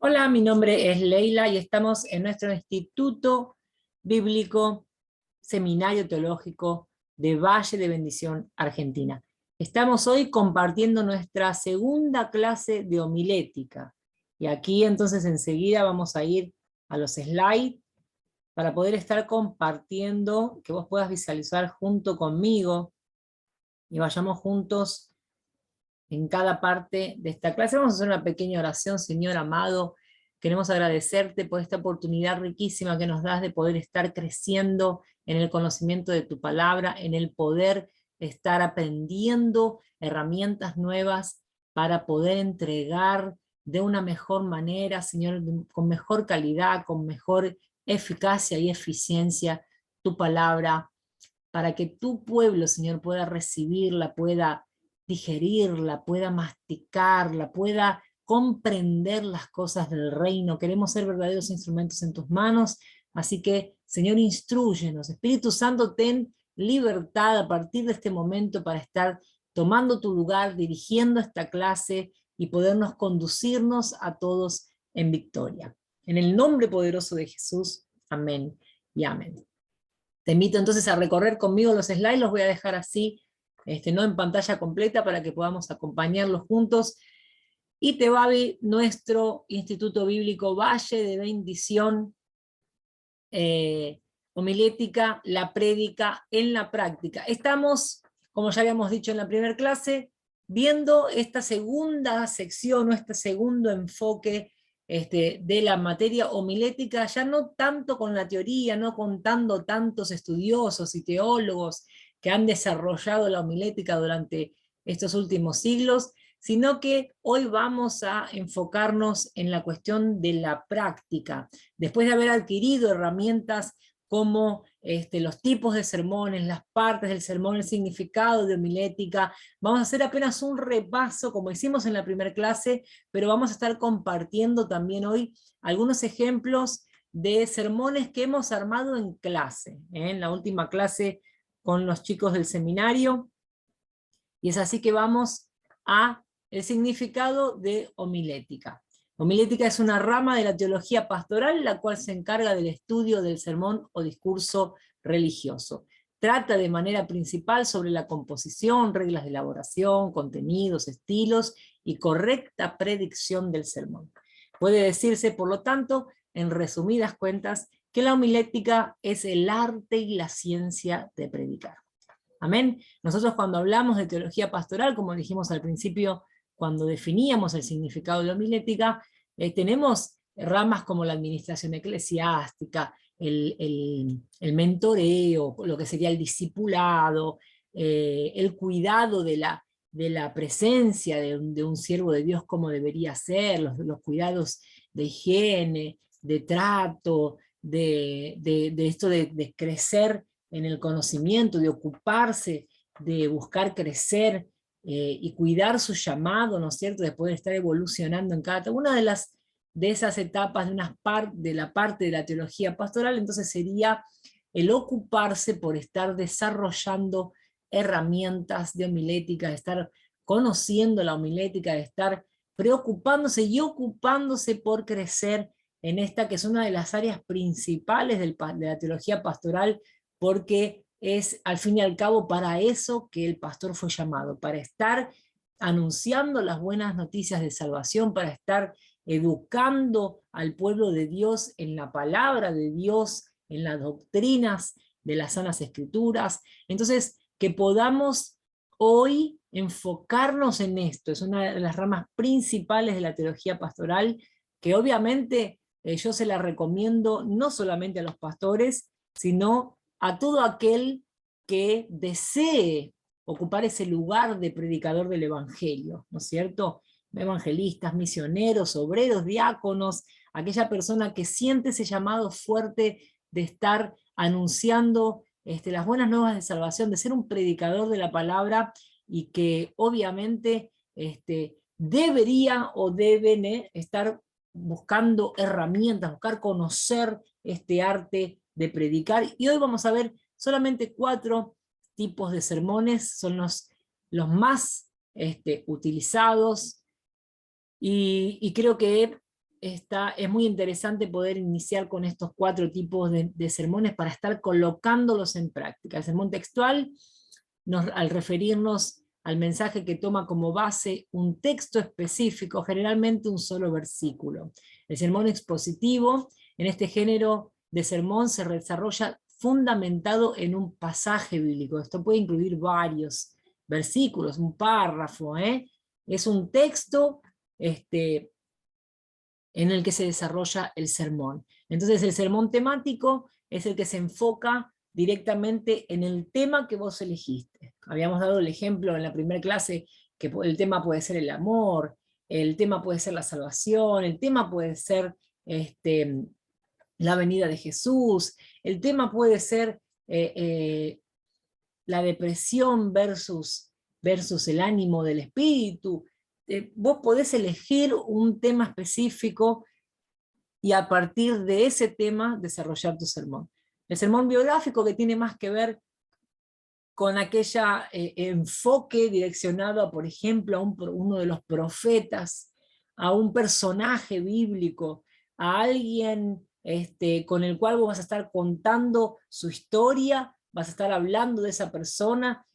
Hola, mi nombre es Leila y estamos en nuestro Instituto Bíblico Seminario Teológico de Valle de Bendición, Argentina. Estamos hoy compartiendo nuestra segunda clase de homilética. Y aquí entonces enseguida vamos a ir a los slides para poder estar compartiendo, que vos puedas visualizar junto conmigo y vayamos juntos en cada parte de esta clase. Vamos a hacer una pequeña oración. Señor amado, queremos agradecerte por esta oportunidad riquísima que nos das de poder estar creciendo en el conocimiento de tu palabra, en el poder estar aprendiendo herramientas nuevas para poder entregar de una mejor manera, Señor, con mejor calidad, con mejor eficacia y eficiencia tu palabra, para que tu pueblo, Señor, pueda recibirla, pueda digerirla, pueda masticarla, pueda comprender las cosas del reino. Queremos ser verdaderos instrumentos en tus manos, así que, Señor, instrúyenos. Espíritu Santo, ten libertad a partir de este momento para estar tomando tu lugar, dirigiendo esta clase y podernos conducirnos a todos en victoria. En el nombre poderoso de Jesús, amén y amén. Te invito entonces a recorrer conmigo los slides, los voy a dejar así, no en pantalla completa, para que podamos acompañarlos juntos. Y te va a ver nuestro Instituto Bíblico Valle de Bendición, homilética, la prédica en la práctica. Estamos, como ya habíamos dicho en la primera clase, viendo esta segunda sección, o este segundo enfoque de la materia homilética, ya no tanto con la teoría, no contando tantos estudiosos y teólogos que han desarrollado la homilética durante estos últimos siglos, sino que hoy vamos a enfocarnos en la cuestión de la práctica. Después de haber adquirido herramientas como los tipos de sermones, las partes del sermón, el significado de homilética, vamos a hacer apenas un repaso, como hicimos en la primera clase, pero vamos a estar compartiendo también hoy algunos ejemplos de sermones que hemos armado en clase, en la última clase con los chicos del seminario, y es así que vamos a el significado de homilética. Homilética es una rama de la teología pastoral, la cual se encarga del estudio del sermón o discurso religioso. Trata de manera principal sobre la composición, reglas de elaboración, contenidos, estilos y correcta predicción del sermón. Puede decirse, por lo tanto, en resumidas cuentas, que la homilética es el arte y la ciencia de predicar. Amén. Nosotros cuando hablamos de teología pastoral, como dijimos al principio, cuando definíamos el significado de la homilética, tenemos ramas como la administración eclesiástica, el mentoreo, lo que sería el discipulado, el cuidado de la presencia de un siervo de Dios como debería ser, los cuidados de higiene, de trato, de esto de crecer en el conocimiento, de ocuparse, de buscar crecer y cuidar su llamado, ¿no es cierto?, de poder estar evolucionando en cada una de esas etapas de la parte de la teología pastoral. Entonces sería el ocuparse por estar desarrollando herramientas de homilética, de estar conociendo la homilética, de estar preocupándose y ocupándose por crecer en esta que es una de las áreas principales de la teología pastoral, porque es al fin y al cabo para eso que el pastor fue llamado, para estar anunciando las buenas noticias de salvación, para estar educando al pueblo de Dios en la palabra de Dios, en las doctrinas de las sanas escrituras. Entonces, que podamos hoy enfocarnos en esto, es una de las ramas principales de la teología pastoral, que obviamente yo se la recomiendo no solamente a los pastores, sino a todo aquel que desee ocupar ese lugar de predicador del Evangelio, ¿no es cierto? Evangelistas, misioneros, obreros, diáconos, aquella persona que siente ese llamado fuerte de estar anunciando las buenas nuevas de salvación, de ser un predicador de la palabra, y que obviamente debería o deben estar buscando herramientas, buscar conocer este arte de predicar. Y hoy vamos a ver solamente 4 tipos de sermones, son los más utilizados, y creo que es muy interesante poder iniciar con estos 4 tipos de sermones para estar colocándolos en práctica. El sermón textual, al referirnos al mensaje que toma como base un texto específico, generalmente un solo versículo. El sermón expositivo, en este género de sermón, se desarrolla fundamentado en un pasaje bíblico. Esto puede incluir varios versículos, un párrafo, es un texto en el que se desarrolla el sermón. Entonces el sermón temático es el que se enfoca directamente en el tema que vos elegiste. Habíamos dado el ejemplo en la primera clase que el tema puede ser el amor, el tema puede ser la salvación, el tema puede ser la venida de Jesús, el tema puede ser la depresión versus el ánimo del espíritu. Vos podés elegir un tema específico y a partir de ese tema desarrollar tu sermón. El sermón biográfico, que tiene más que ver con aquella enfoque direccionado a, por ejemplo, a uno de los profetas, a un personaje bíblico, a alguien con el cual vos vas a estar contando su historia, vas a estar hablando de esa persona.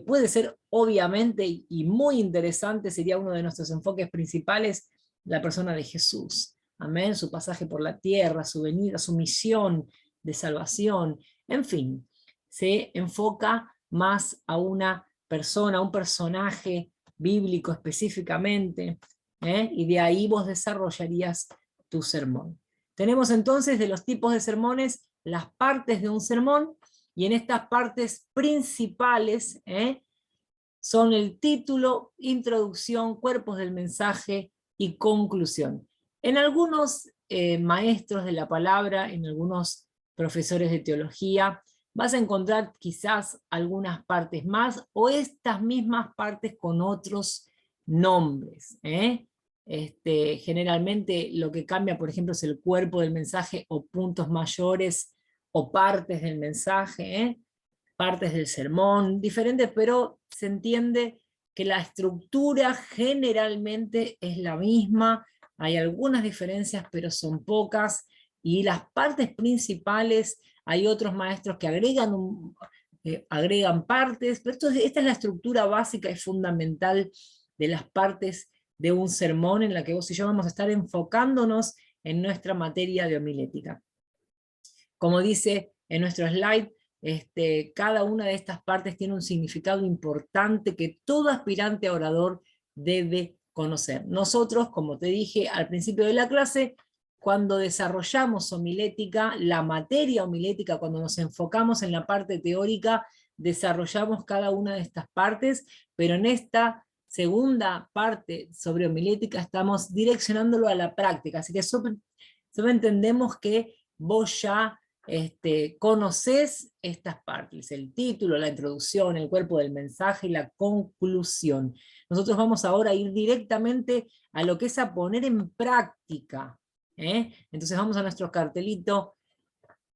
Puede ser obviamente y muy interesante, sería uno de nuestros enfoques principales, la persona de Jesús. Amén, su pasaje por la tierra, su venida, su misión de salvación, en fin, se enfoca más a una persona, a un personaje bíblico específicamente, y de ahí vos desarrollarías tu sermón. Tenemos entonces de los tipos de sermones las partes de un sermón, y en estas partes principales son el título, introducción, cuerpos del mensaje y conclusión. En algunos maestros de la palabra, en algunos profesores de teología, vas a encontrar quizás algunas partes más, o estas mismas partes con otros nombres. Generalmente lo que cambia, por ejemplo, es el cuerpo del mensaje, o puntos mayores, o partes del mensaje, partes del sermón, diferentes, pero se entiende que la estructura generalmente es la misma. Hay algunas diferencias, pero son pocas, y las partes principales, hay otros maestros que agregan partes, pero esta es la estructura básica y fundamental de las partes de un sermón, en la que vos y yo vamos a estar enfocándonos en nuestra materia de homilética. Como dice en nuestro slide, cada una de estas partes tiene un significado importante que todo aspirante a orador debe conocer. Nosotros, como te dije al principio de la clase, cuando desarrollamos homilética, la materia homilética, cuando nos enfocamos en la parte teórica, desarrollamos cada una de estas partes, pero en esta segunda parte sobre homilética estamos direccionándolo a la práctica, así que solo entendemos que vos ya conocés estas partes, el título, la introducción, el cuerpo del mensaje y la conclusión. Nosotros vamos ahora a ir directamente a lo que es a poner en práctica. Entonces vamos a nuestro cartelito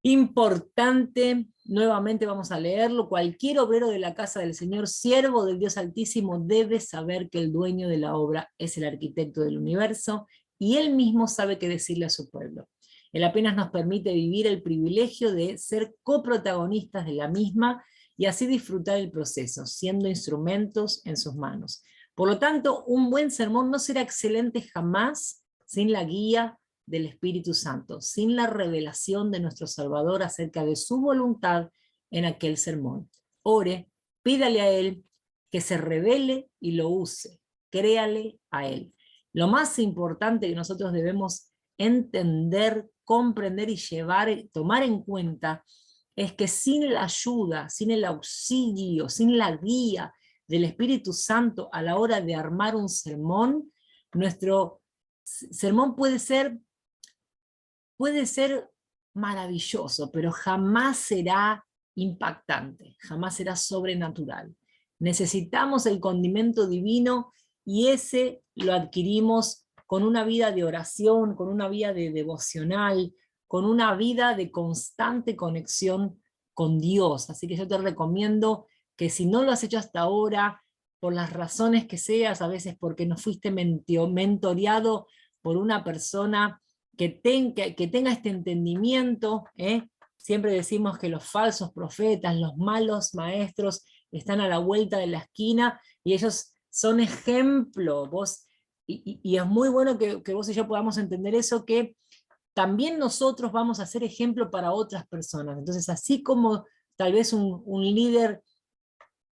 importante, nuevamente vamos a leerlo. Cualquier obrero de la casa del Señor, siervo del Dios Altísimo, debe saber que el dueño de la obra es el arquitecto del universo, y él mismo sabe qué decirle a su pueblo. Él apenas nos permite vivir el privilegio de ser coprotagonistas de la misma, y así disfrutar el proceso, siendo instrumentos en sus manos. Por lo tanto, un buen sermón no será excelente jamás sin la guía del Espíritu Santo, sin la revelación de nuestro Salvador acerca de su voluntad en aquel sermón. Ore, pídale a Él que se revele y lo use, créale a Él. Lo más importante que nosotros debemos entender, comprender y tomar en cuenta, es que sin la ayuda, sin el auxilio, sin la guía del Espíritu Santo a la hora de armar un sermón, nuestro sermón puede ser maravilloso, pero jamás será impactante, jamás será sobrenatural. Necesitamos el condimento divino, y ese lo adquirimos con una vida de oración, con una vida de devocional, con una vida de constante conexión con Dios. Así que yo te recomiendo que, si no lo has hecho hasta ahora, por las razones que seas, a veces porque no fuiste mentoreado por una persona que tenga este entendimiento. Siempre decimos que los falsos profetas, los malos maestros, están a la vuelta de la esquina, y ellos son ejemplo. Y es muy bueno que vos y yo podamos entender eso, que también nosotros vamos a ser ejemplo para otras personas. Entonces, así como tal vez un líder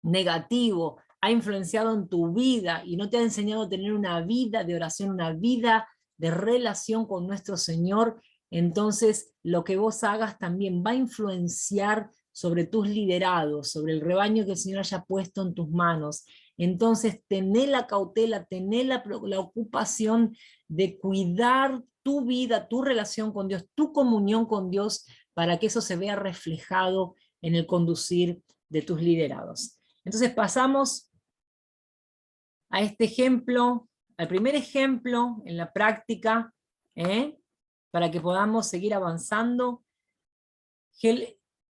negativo ha influenciado en tu vida y no te ha enseñado a tener una vida de oración, una vida de relación con nuestro Señor, entonces lo que vos hagas también va a influenciar sobre tus liderados, sobre el rebaño que el Señor haya puesto en tus manos. Entonces tené la cautela, tené la ocupación de cuidar tu vida, tu relación con Dios, tu comunión con Dios, para que eso se vea reflejado en el conducir de tus liderados. Entonces pasamos a este ejemplo, al primer ejemplo en la práctica, para que podamos seguir avanzando.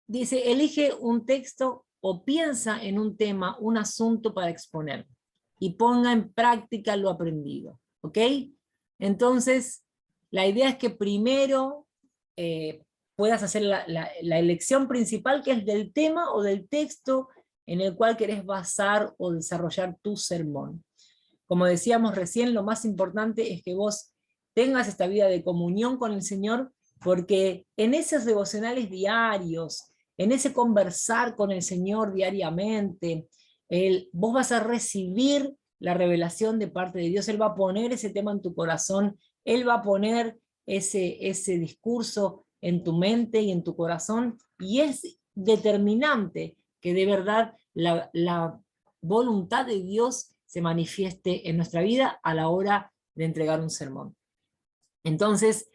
Dice, elige un texto o piensa en un tema, un asunto para exponer, y ponga en práctica lo aprendido. ¿Ok? Entonces, la idea es que primero puedas hacer la elección principal, que es del tema o del texto en el cual querés basar o desarrollar tu sermón. Como decíamos recién, lo más importante es que vos tengas esta vida de comunión con el Señor, porque en esos devocionales diarios, en ese conversar con el Señor diariamente, vos vas a recibir la revelación de parte de Dios. Él va a poner ese tema en tu corazón, Él va a poner ese discurso en tu mente y en tu corazón, y es determinante que de verdad la voluntad de Dios se manifieste en nuestra vida a la hora de entregar un sermón. Entonces,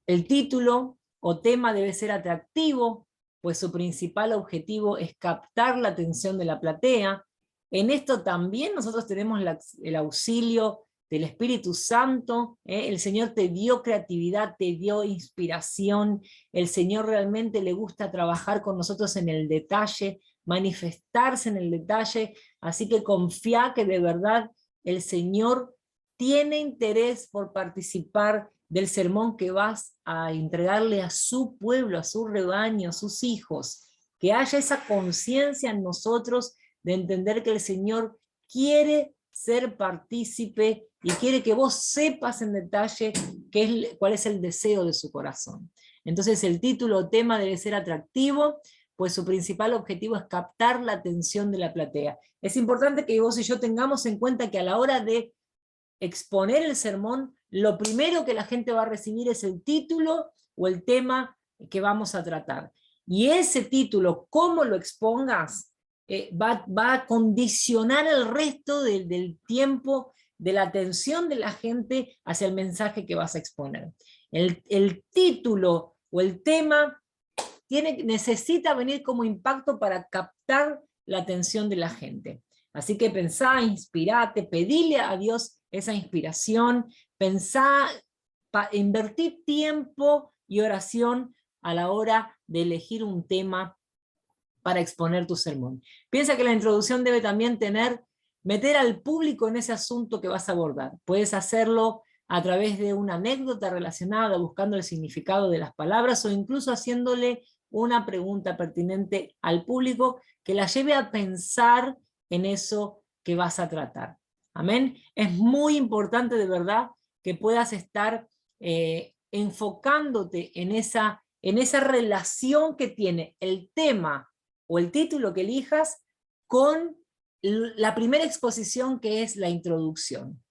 el título o tema debe ser atractivo, pues su principal objetivo es captar la atención de la platea. En esto también nosotros tenemos el auxilio del Espíritu Santo. El Señor te dio creatividad, te dio inspiración. El Señor realmente le gusta trabajar con nosotros en el detalle, manifestarse en el detalle, así que confía que de verdad el Señor tiene interés por participar del sermón que vas a entregarle a su pueblo, a su rebaño, a sus hijos. Que haya esa conciencia en nosotros de entender que el Señor quiere ser partícipe y quiere que vos sepas en detalle cuál es el deseo de su corazón. Entonces el título o tema debe ser atractivo, pues su principal objetivo es captar la atención de la platea. Es importante que vos y yo tengamos en cuenta que a la hora de exponer el sermón, lo primero que la gente va a recibir es el título o el tema que vamos a tratar. Y ese título, cómo lo expongas, va a condicionar el resto del tiempo, de la atención de la gente hacia el mensaje que vas a exponer. El título o el tema necesita venir como impacto para captar la atención de la gente. Así que pensá, inspirate, pedile a Dios esa inspiración, pensá, invertí tiempo y oración a la hora de elegir un tema para exponer tu sermón. Piensa que la introducción debe también meter al público en ese asunto que vas a abordar. Puedes hacerlo a través de una anécdota relacionada, buscando el significado de las palabras, o incluso haciéndole una pregunta pertinente al público que la lleve a pensar en eso que vas a tratar. Amén. Es muy importante de verdad que puedas estar enfocándote en esa relación que tiene el tema o el título que elijas con la primera exposición, que es la introducción.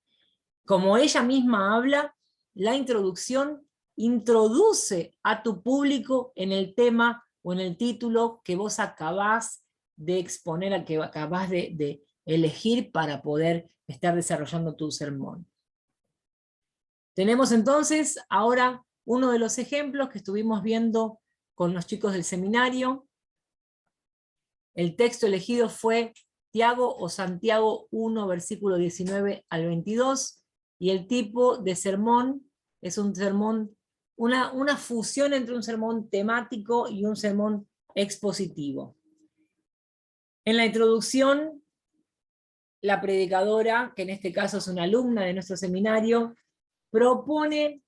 Como ella misma habla, la introducción introduce a tu público en el tema o en el título que vos acabás de exponer, que acabás de elegir para poder estar desarrollando tu sermón. Tenemos entonces ahora uno de los ejemplos que estuvimos viendo con los chicos del seminario. El texto elegido fue Tiago o Santiago 1, versículo 19 al 22, y el tipo de sermón es un sermón, una fusión entre un sermón temático y un sermón expositivo. En la introducción, la predicadora, que en este caso es una alumna de nuestro seminario, propone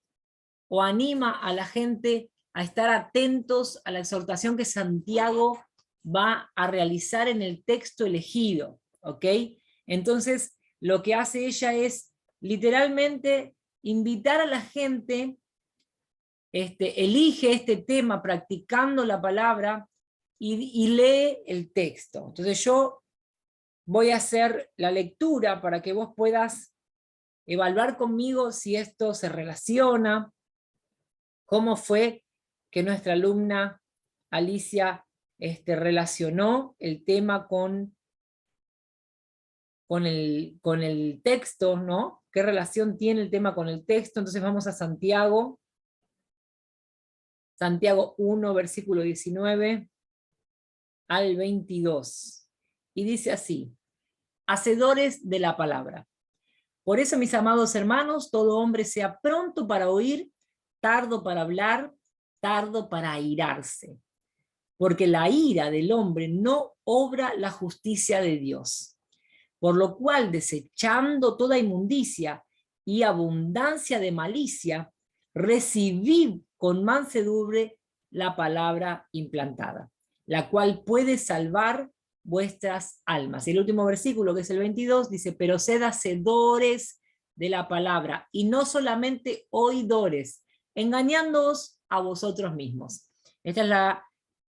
o anima a la gente a estar atentos a la exhortación que Santiago va a realizar en el texto elegido, ¿ok? Entonces, lo que hace ella es literalmente invitar a la gente, elige este tema practicando la palabra y lee el texto. Entonces yo voy a hacer la lectura para que vos puedas evaluar conmigo si esto se relaciona, cómo fue que nuestra alumna Alicia relacionó el tema con el texto, ¿no? ¿Qué relación tiene el tema con el texto? Entonces vamos a Santiago 1, versículo 19 al 22. Y dice así: hacedores de la palabra. Por eso, mis amados hermanos, todo hombre sea pronto para oír, tardo para hablar, tardo para airarse. Porque la ira del hombre no obra la justicia de Dios. Por lo cual, desechando toda inmundicia y abundancia de malicia, recibid con mansedumbre la palabra implantada, la cual puede salvar vuestras almas. Y el último versículo, que es el 22, dice: pero sed hacedores de la palabra, y no solamente oidores, engañándoos a vosotros mismos. Esta es la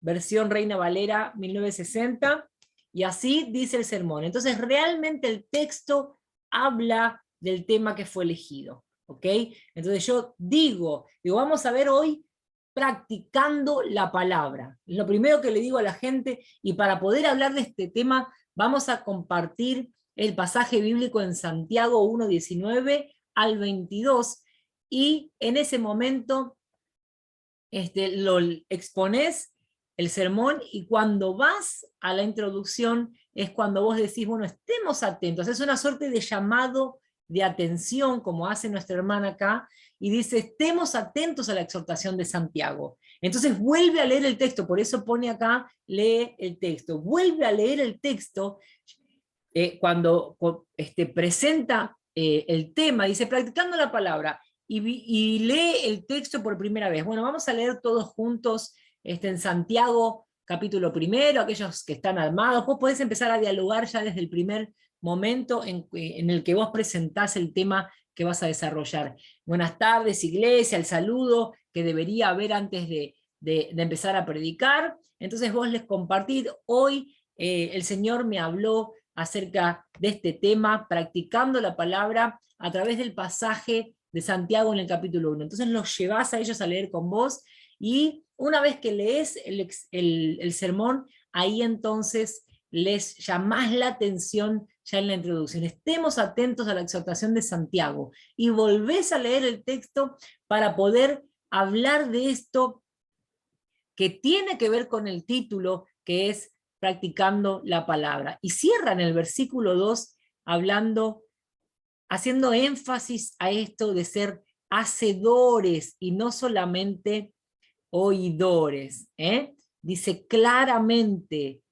versión Reina Valera 1960, y así dice el sermón. Entonces realmente el texto habla del tema que fue elegido, ¿ok? Entonces yo digo, vamos a ver hoy practicando la palabra. Lo primero que le digo a la gente, y para poder hablar de este tema, vamos a compartir el pasaje bíblico en Santiago 1, 19 al 22, y en ese momento lo exponés el sermón, y cuando vas a la introducción es cuando vos decís, bueno, estemos atentos. Es una suerte de llamado de atención, como hace nuestra hermana acá, y dice, estemos atentos a la exhortación de Santiago. Entonces vuelve a leer el texto, por eso pone acá, lee el texto. Vuelve a leer el texto cuando presenta el tema, dice, practicando la palabra, y lee el texto por primera vez. Bueno, vamos a leer todos juntos en Santiago capítulo 1, aquellos que están armados. Vos podés empezar a dialogar ya desde el primer momento en el que vos presentás el tema que vas a desarrollar. Buenas tardes, iglesia, el saludo que debería haber antes de empezar a predicar. Entonces vos les compartís, hoy el Señor me habló acerca de este tema, practicando la palabra a través del pasaje de Santiago en el capítulo 1. Entonces los llevás a ellos a leer con vos, y una vez que lees el sermón, ahí entonces les llamás la atención ya en la introducción. Estemos atentos a la exhortación de Santiago, y volvés a leer el texto para poder hablar de esto que tiene que ver con el título, que es practicando la palabra. Y cierran el versículo 2 haciendo énfasis a esto de ser hacedores y no solamente oidores. Dice claramente,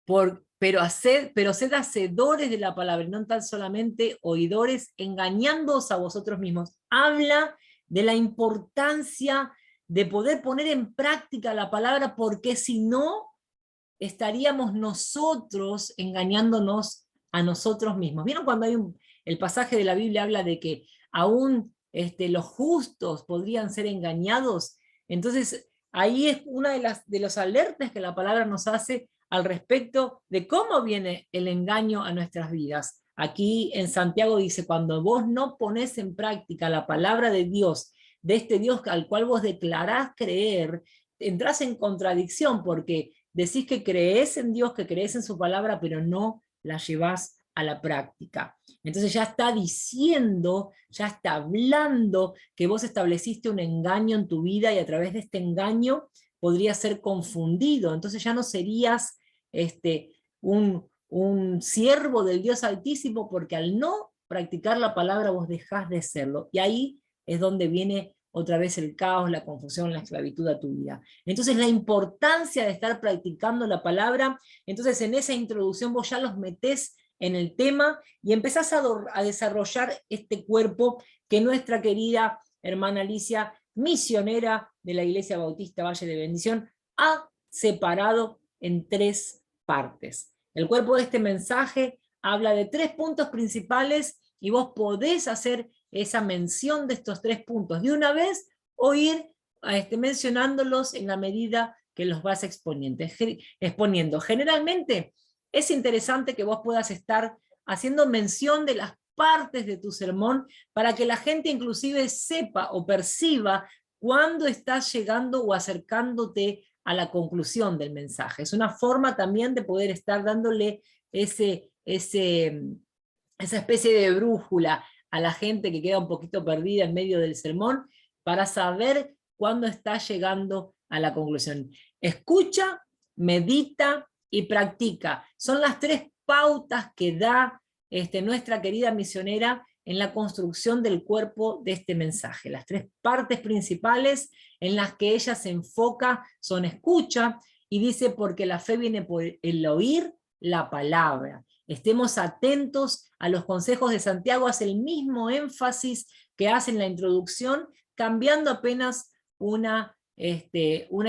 pero sed hacedores de la palabra, no tan solamente oidores, engañándoos a vosotros mismos. Habla de la importancia de poder poner en práctica la palabra, porque si no, estaríamos nosotros engañándonos a nosotros mismos. ¿Vieron cuando el pasaje de la Biblia habla de que aún los justos podrían ser engañados? Entonces ahí es una de los alertas que la palabra nos hace al respecto de cómo viene el engaño a nuestras vidas. Aquí en Santiago dice, cuando vos no ponés en práctica la palabra de Dios, de este Dios al cual vos declarás creer, entrás en contradicción, porque decís que creés en Dios, que creés en su palabra, pero no la llevás a la práctica. Entonces ya está diciendo, ya está hablando que vos estableciste un engaño en tu vida, y a través de este engaño podrías ser confundido. Entonces ya no serías un siervo del Dios Altísimo, porque al no practicar la palabra vos dejás de serlo. Y ahí es donde viene otra vez el caos, la confusión, la esclavitud a tu vida. Entonces la importancia de estar practicando la palabra, entonces en esa introducción vos ya los metés en el tema y empezás a desarrollar este cuerpo que nuestra querida hermana Alicia, misionera de la Iglesia Bautista Valle de Bendición, ha separado en 3 partes. El cuerpo de este mensaje habla de 3 puntos principales y vos podés hacer esa mención de estos 3 puntos de una vez o ir mencionándolos en la medida que los vas exponiendo. Generalmente es interesante que vos puedas estar haciendo mención de las partes de tu sermón para que la gente inclusive sepa o perciba cuándo estás llegando o acercándote a la conclusión del mensaje. Es una forma también de poder estar dándole esa especie de brújula a la gente que queda un poquito perdida en medio del sermón para saber cuándo está llegando a la conclusión. Escucha, medita y practica. Son las 3 pautas que da nuestra querida misionera en la construcción del cuerpo de este mensaje. Las 3 partes principales en las que ella se enfoca son escucha, y dice porque la fe viene por el oír la palabra. Estemos atentos a los consejos de Santiago, hace el mismo énfasis que hace en la introducción, cambiando apenas una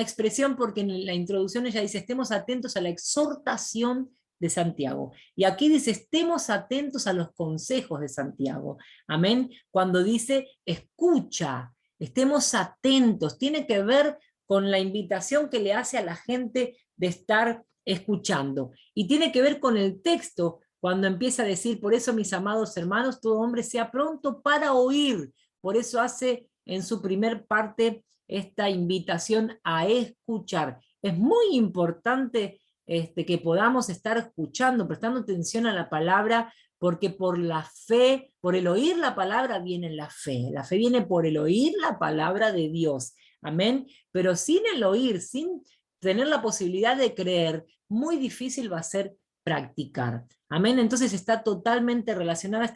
expresión, porque en la introducción ella dice, estemos atentos a la exhortación de Santiago. Y aquí dice, estemos atentos a los consejos de Santiago. Amén. Cuando dice, escucha, estemos atentos, tiene que ver con la invitación que le hace a la gente de estar escuchando. Y tiene que ver con el texto, cuando empieza a decir, por eso mis amados hermanos, todo hombre sea pronto para oír. Por eso hace en su primer parte esta invitación a escuchar. Es muy importante que podamos estar escuchando, prestando atención a la palabra, porque por la fe, por el oír la palabra viene la fe. La fe viene por el oír la palabra de Dios. Amén. Pero sin el oír, sin tener la posibilidad de creer, muy difícil va a ser practicar. Amén. Entonces está totalmente relacionada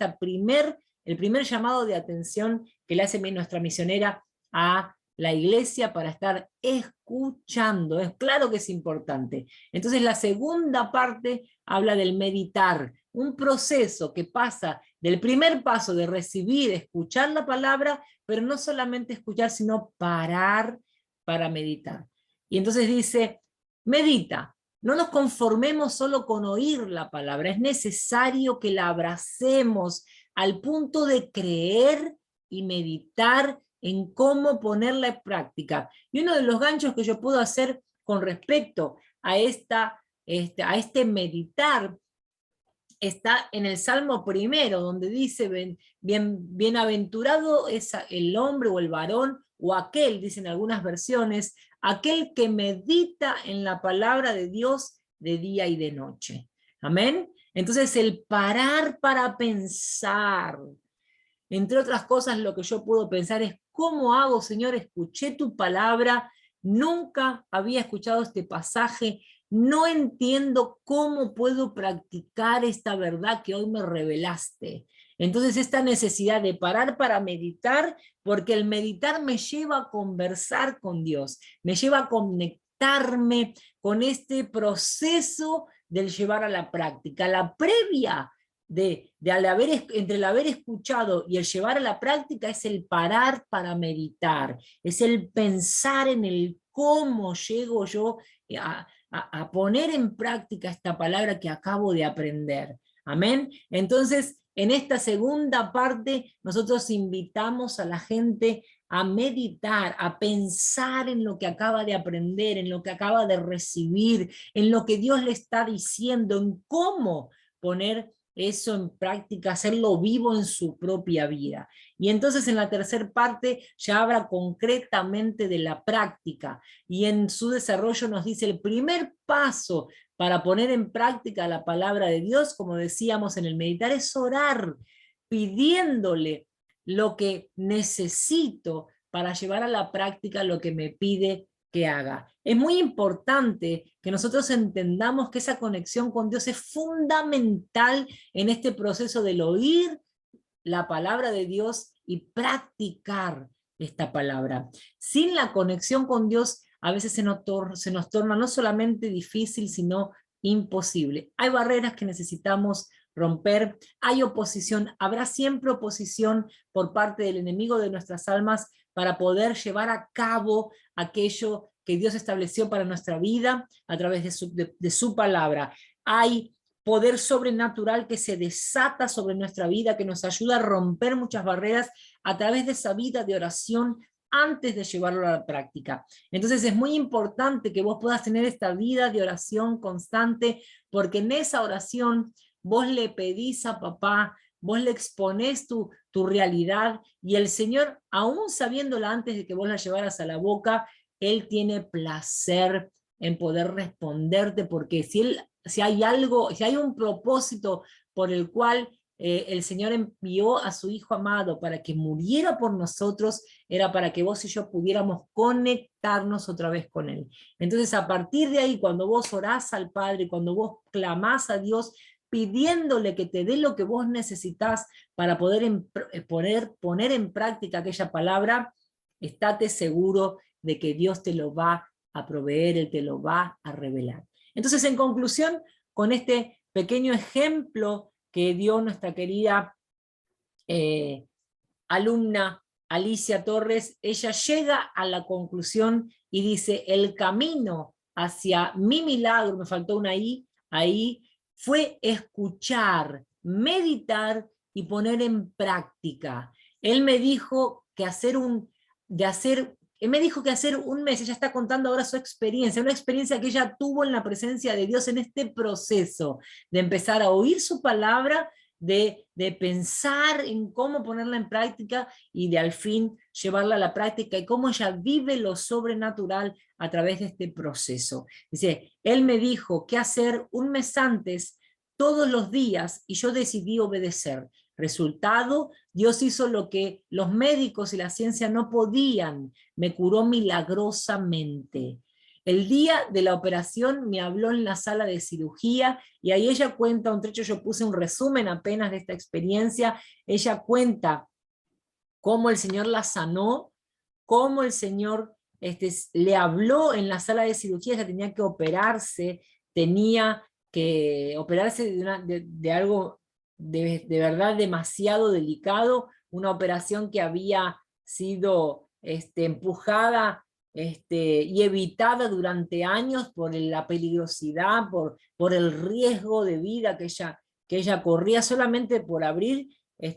el primer llamado de atención que le hace nuestra misionera a la iglesia para estar escuchando. Es claro que es importante. Entonces la segunda parte habla del meditar, un proceso que pasa del primer paso de recibir, escuchar la palabra, pero no solamente escuchar, sino parar para meditar. Y entonces dice, medita, no nos conformemos solo con oír la palabra, es necesario que la abracemos al punto de creer y meditar en cómo ponerla en práctica. Y uno de los ganchos que yo puedo hacer con respecto a este meditar está en el Salmo 1, donde dice, bienaventurado es el hombre o el varón, o aquel, dicen algunas versiones, aquel que medita en la palabra de Dios de día y de noche. Amén. Entonces el parar para pensar, entre otras cosas, lo que yo puedo pensar es, ¿cómo hago, Señor? Escuché tu palabra, nunca había escuchado este pasaje, no entiendo cómo puedo practicar esta verdad que hoy me revelaste. Entonces esta necesidad de parar para meditar, porque el meditar me lleva a conversar con Dios, me lleva a conectarme con este proceso del llevar a la práctica. La previa entre el haber escuchado y el llevar a la práctica es el parar para meditar, es el pensar en el cómo llego yo a poner en práctica esta palabra que acabo de aprender. Amén. Entonces, en esta segunda parte, nosotros invitamos a la gente a meditar, a pensar en lo que acaba de aprender, en lo que acaba de recibir, en lo que Dios le está diciendo, en cómo poner eso en práctica, hacerlo vivo en su propia vida. Y entonces en la tercera parte ya habla concretamente de la práctica, y en su desarrollo nos dice el primer paso para poner en práctica la palabra de Dios, como decíamos en el meditar, es orar, pidiéndole lo que necesito para llevar a la práctica lo que me pide que haga. Es muy importante que nosotros entendamos que esa conexión con Dios es fundamental en este proceso del oír la palabra de Dios y practicar esta palabra. Sin la conexión con Dios, a veces se nos torna no solamente difícil, sino imposible. Hay barreras que necesitamos romper. Hay oposición, habrá siempre oposición por parte del enemigo de nuestras almas para poder llevar a cabo aquello que Dios estableció para nuestra vida a través de su palabra. Hay poder sobrenatural que se desata sobre nuestra vida, que nos ayuda a romper muchas barreras a través de esa vida de oración antes de llevarlo a la práctica. Entonces es muy importante que vos puedas tener esta vida de oración constante, porque en esa oración vos le pedís a papá, vos le exponés tu realidad, y el Señor, aún sabiéndola antes de que vos la llevaras a la boca, Él tiene placer en poder responderte, porque si hay algo, si hay un propósito por el cual el Señor envió a su Hijo amado para que muriera por nosotros, era para que vos y yo pudiéramos conectarnos otra vez con Él. Entonces, a partir de ahí, cuando vos orás al Padre, cuando vos clamás a Dios, pidiéndole que te dé lo que vos necesitas para poder poner en práctica aquella palabra, estate seguro de que Dios te lo va a proveer, Él te lo va a revelar. Entonces, en conclusión, con este pequeño ejemplo que dio nuestra querida alumna Alicia Torres, ella llega a la conclusión y dice: el camino hacia mi milagro, me faltó una I ahí, fue escuchar, meditar y poner en práctica. Él me dijo que hacer un mes, ella está contando ahora su experiencia, una experiencia que ella tuvo en la presencia de Dios en este proceso, de empezar a oír su palabra, de pensar en cómo ponerla en práctica y de al fin llevarla a la práctica, y cómo ella vive lo sobrenatural a través de este proceso. Dice, él me dijo qué hacer un mes antes, todos los días, y yo decidí obedecer. Resultado, Dios hizo lo que los médicos y la ciencia no podían, me curó milagrosamente. El día de la operación me habló en la sala de cirugía, y ahí ella cuenta un trecho, yo puse un resumen apenas de esta experiencia. Ella cuenta cómo el Señor la sanó, cómo el Señor le habló en la sala de cirugía. Ella tenía que operarse, tenía que operarse de algo de verdad demasiado delicado, una operación que había sido empujada y evitada durante años por la peligrosidad, por el riesgo de vida que ella corría solamente por abrir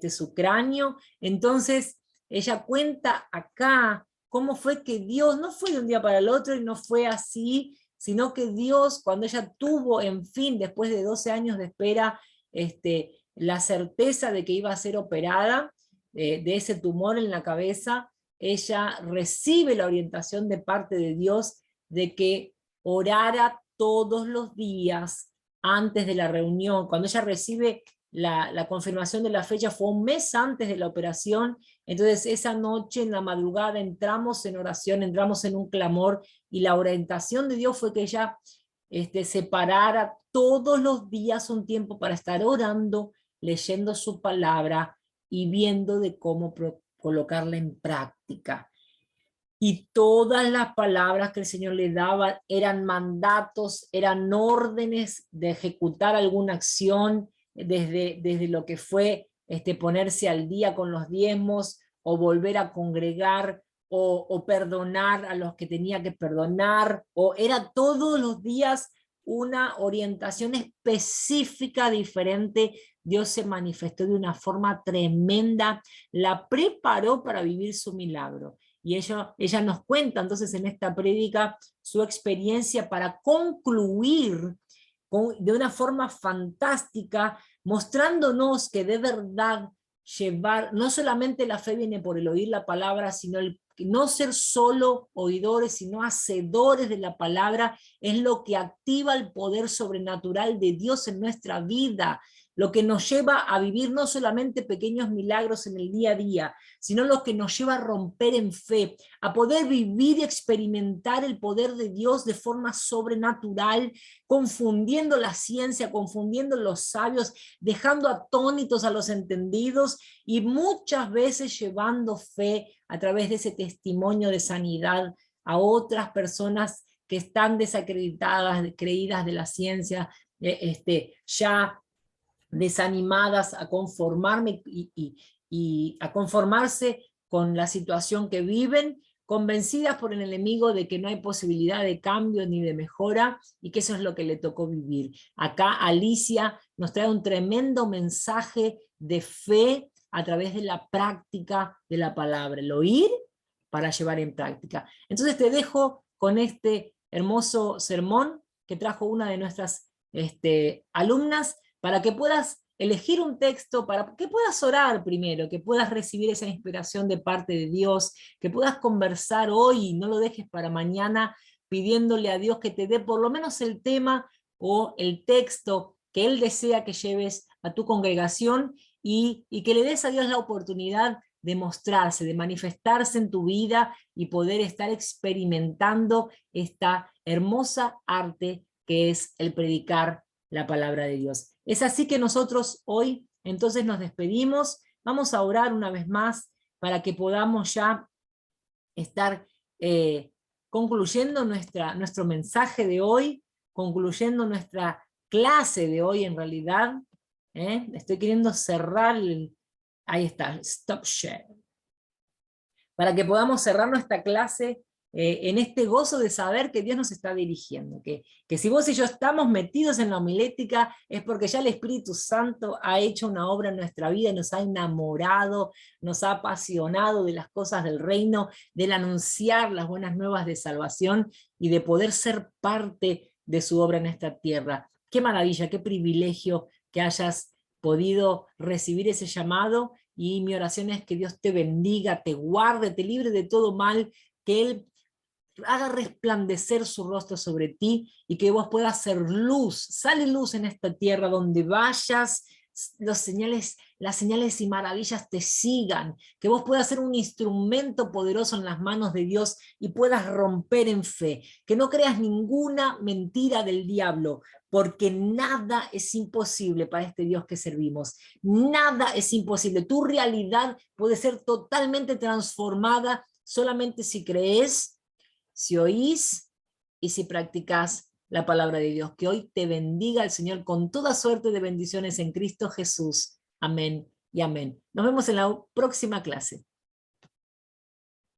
su cráneo. Entonces ella cuenta acá cómo fue que Dios, no fue de un día para el otro y no fue así, sino que Dios, cuando ella tuvo, en fin, después de 12 años de espera, la certeza de que iba a ser operada de ese tumor en la cabeza, ella recibe la orientación de parte de Dios de que orara todos los días antes de la reunión. Cuando ella recibe la confirmación de la fecha, fue un mes antes de la operación. Entonces esa noche en la madrugada entramos en oración, entramos en un clamor, y la orientación de Dios fue que ella separara todos los días un tiempo para estar orando, leyendo su palabra y viendo de cómo colocarla en práctica. Y todas las palabras que el Señor le daba eran mandatos, eran órdenes de ejecutar alguna acción, desde lo que fue ponerse al día con los diezmos, o volver a congregar, o perdonar a los que tenía que perdonar, o era todos los días una orientación específica diferente. Dios se manifestó de una forma tremenda, la preparó para vivir su milagro. Y ella nos cuenta entonces en esta prédica su experiencia para concluir de una forma fantástica, mostrándonos que de verdad no solamente la fe viene por el oír la palabra, sino el no ser solo oidores, sino hacedores de la palabra, es lo que activa el poder sobrenatural de Dios en nuestra vida, lo que nos lleva a vivir no solamente pequeños milagros en el día a día, sino lo que nos lleva a romper en fe, a poder vivir y experimentar el poder de Dios de forma sobrenatural, confundiendo la ciencia, confundiendo los sabios, dejando atónitos a los entendidos, y muchas veces llevando fe a través de ese testimonio de sanidad a otras personas que están desacreditadas, creídas de la ciencia, ya desanimadas a conformarme y a conformarse con la situación que viven, convencidas por el enemigo de que no hay posibilidad de cambio ni de mejora, y que eso es lo que le tocó vivir. Acá Alicia nos trae un tremendo mensaje de fe a través de la práctica de la palabra, el oír para llevar en práctica. Entonces te dejo con este hermoso sermón que trajo una de nuestras alumnas, para que puedas elegir un texto, para que puedas orar primero, que puedas recibir esa inspiración de parte de Dios, que puedas conversar hoy, no lo dejes para mañana, pidiéndole a Dios que te dé por lo menos el tema o el texto que Él desea que lleves a tu congregación, y que le des a Dios la oportunidad de mostrarse, de manifestarse en tu vida y poder estar experimentando esta hermosa arte que es el predicar la palabra de Dios. Es así que nosotros hoy entonces nos despedimos, vamos a orar una vez más para que podamos ya estar concluyendo nuestro mensaje de hoy, concluyendo nuestra clase de hoy en realidad. Estoy queriendo cerrar ahí está, stop share, para que podamos cerrar nuestra clase en este gozo de saber que Dios nos está dirigiendo, que si vos y yo estamos metidos en la homilética es porque ya el Espíritu Santo ha hecho una obra en nuestra vida, nos ha enamorado, nos ha apasionado de las cosas del reino, del anunciar las buenas nuevas de salvación y de poder ser parte de su obra en esta tierra. Qué maravilla, qué privilegio que hayas podido recibir ese llamado, y mi oración es que Dios te bendiga, te guarde, te libre de todo mal, que Él haga resplandecer su rostro sobre ti, y que vos puedas ser luz, sale luz en esta tierra, donde vayas, las señales y maravillas te sigan, que vos puedas ser un instrumento poderoso en las manos de Dios y puedas romper en fe, que no creas ninguna mentira del diablo, porque nada es imposible para este Dios que servimos, nada es imposible, tu realidad puede ser totalmente transformada solamente si crees, si oís y si practicás la palabra de Dios. Que hoy te bendiga el Señor con toda suerte de bendiciones en Cristo Jesús. Amén y amén. Nos vemos en la próxima clase.